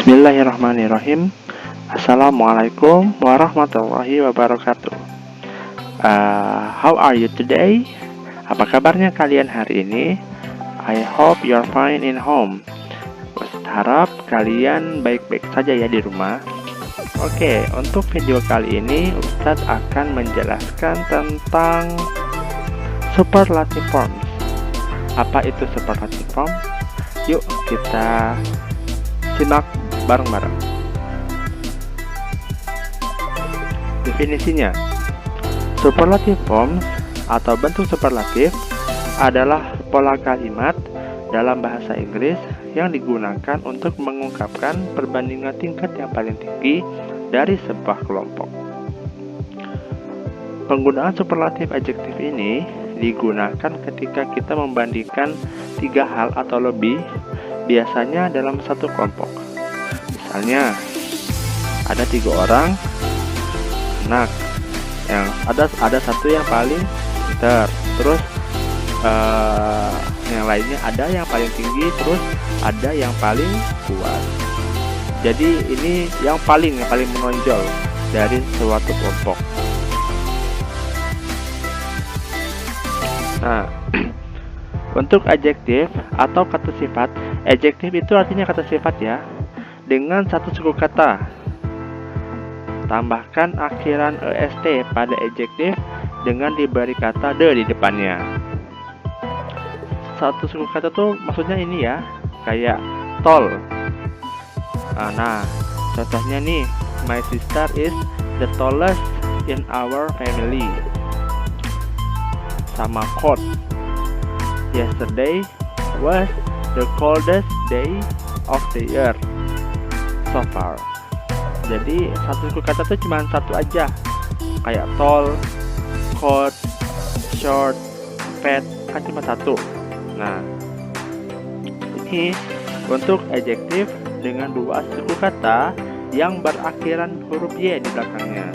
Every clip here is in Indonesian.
Bismillahirrahmanirrahim. Assalamualaikum warahmatullahi wabarakatuh. How are you today? Apa kabarnya kalian hari ini? I hope you're fine in home. Ustadz harap kalian baik-baik saja ya di rumah. Oke, untuk video kali ini Ustadz akan menjelaskan tentang superlative forms. Apa itu superlative form? Yuk kita simak bareng-bareng. Definisinya, superlative forms atau bentuk superlatif adalah pola kalimat dalam bahasa Inggris yang digunakan untuk mengungkapkan perbandingan tingkat yang paling tinggi dari sebuah kelompok. Penggunaan superlatif adjektif ini digunakan ketika kita membandingkan tiga hal atau lebih, biasanya dalam satu kelompok. Misalnya, ada 3 orang anak, yang ada satu yang paling pintar, terus yang lainnya ada yang paling tinggi, terus ada yang paling kuat. Jadi ini yang paling menonjol dari suatu kelompok. Nah, untuk adjektif atau kata sifat, adjektif itu artinya kata sifat ya, dengan satu suku kata. Tambahkan akhiran est pada adjektif dengan diberi kata the di depannya. Satu suku kata tuh maksudnya ini ya, kayak tall. Nah, contohnya nih, my sister is the tallest in our family. Sama cold. Yesterday was the coldest day of the year so far. Jadi satu suku kata itu cuma satu aja, kayak tall, cold, short, fat, kan cuma satu. Nah, ini untuk adjektif dengan 2 suku kata yang berakhiran huruf y di belakangnya.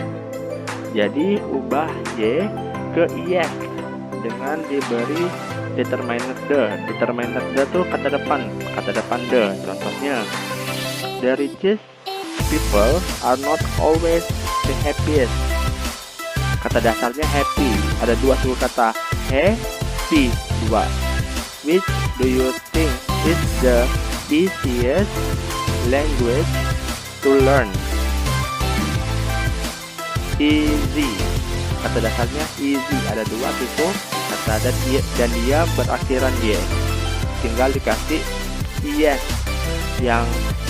Jadi ubah y ke is dengan diberi determiner the. Determiner the tuh kata depan the. Contohnya, the richest people are not always the happiest. Kata dasarnya happy. Ada 2 suku kata, happy 2. Which do you think is the easiest language to learn? Easy. Kata dasarnya easy. Ada 2 suku kata dan dia berakhiran y. Tinggal dikasih yes, yang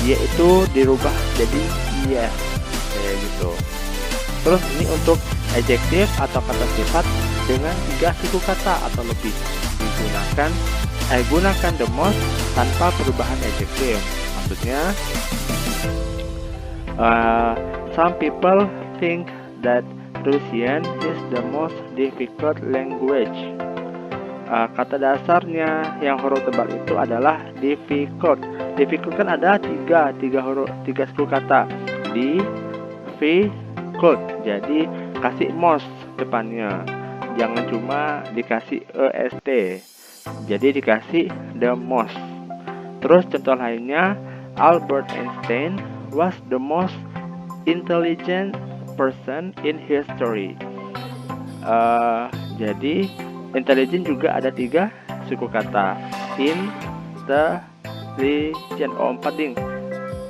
y itu dirubah jadi yes, kayak gitu. Terus ini untuk adjektif atau kata sifat dengan 3 suku kata atau lebih, gunakan the most tanpa perubahan adjektif. Maksudnya, some people think that Russian is the most difficult language. Kata dasarnya yang huruf tebal itu adalah difficult. Difficult kan ada 3 suku kata. Difficult. Jadi kasih most depannya. Jangan cuma dikasih est. Jadi dikasih the most. Terus contoh lainnya, Albert Einstein was the most intelligent person in history. Jadi intelligent juga ada 3 suku kata. Intelligent. 4 ding.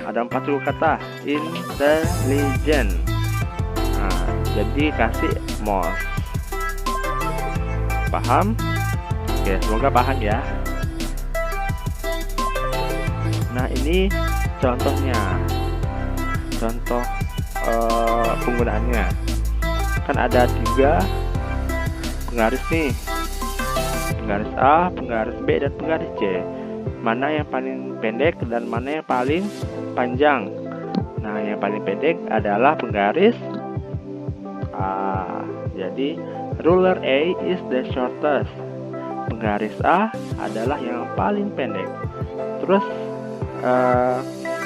Ada 4 suku kata. Intelligent. Nah, jadi kasih most. Paham? Oke, semoga paham ya. Nah, ini contohnya. Contoh penggunaannya. Kan ada 3 penggaris nih. Penggaris A, penggaris B, dan penggaris C. Mana yang paling pendek dan mana yang paling panjang? Nah, yang paling pendek adalah penggaris A. Jadi ruler A is the shortest. Penggaris A adalah yang paling pendek. Terus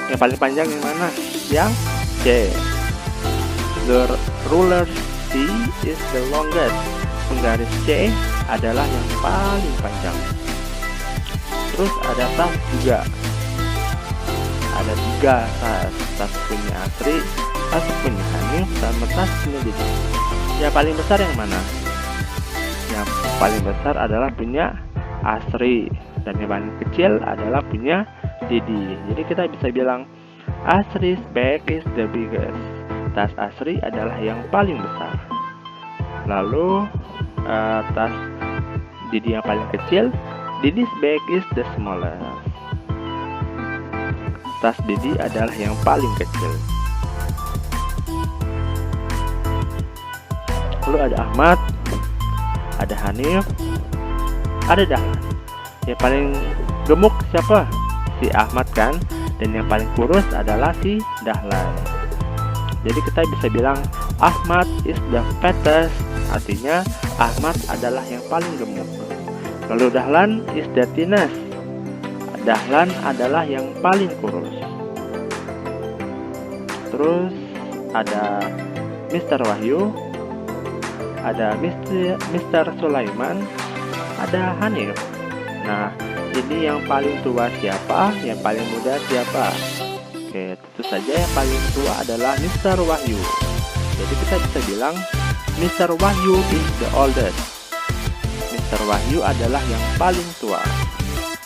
yang paling panjang yang mana? Yang C. The ruler C is the longest. Penggaris C adalah yang paling panjang. Terus ada tas juga. ada 3 tas. Tas punya Asri, tas punya Hanif, sama tas punya Didi. Yang paling besar yang mana? Yang paling besar adalah punya Asri, dan yang paling kecil adalah punya Didi. Jadi kita bisa bilang Asri's bag is the biggest. Tas Asri adalah yang paling besar. Lalu tas Didi yang paling kecil, Didi's bag is the smallest. Tas Didi adalah yang paling kecil. Lalu ada Ahmad, ada Hanif, ada Dahlan. Yang paling gemuk siapa? Si Ahmad kan? Dan yang paling kurus adalah si Dahlan. Jadi kita bisa bilang Ahmad is the fattest. Artinya Ahmad adalah yang paling gemuk. Lalu Dahlan is the thinnest. Dahlan adalah yang paling kurus. Terus ada Mr. Wahyu, ada Mr. Sulaiman, ada Hanif. Nah, ini yang paling tua siapa? Yang paling muda siapa? Oke, tentu saja yang paling tua adalah Mr. Wahyu. Jadi kita bisa bilang Mr. Wahyu is the oldest. Mr. Wahyu adalah yang paling tua.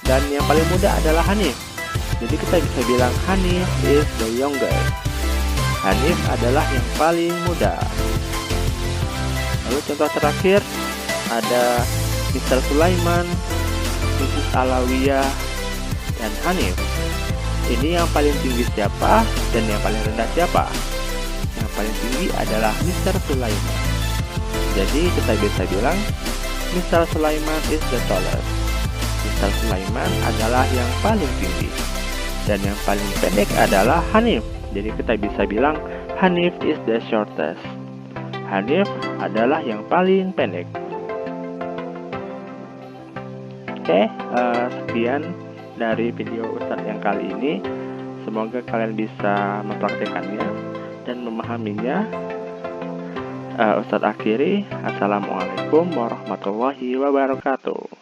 Dan yang paling muda adalah Hanif. Jadi kita bisa bilang Hanif is the youngest. Hanif adalah yang paling muda. Lalu contoh terakhir ada Mr. Sulaiman, Mrs. Alawiyah, dan Hanif. Ini yang paling tinggi siapa dan yang paling rendah siapa? Yang paling tinggi adalah Mr. Sulaiman. Jadi kita bisa bilang Mr. Sulaiman is the tallest. Mr. Sulaiman adalah yang paling tinggi. Dan yang paling pendek adalah Hanif. Jadi kita bisa bilang Hanif is the shortest. Hanif adalah yang paling pendek. Oke, sekian dari video Ustadz yang kali ini. Semoga kalian bisa mempraktekannya dan memahaminya. Ustadz akhiri, Assalamualaikum warahmatullahi wabarakatuh.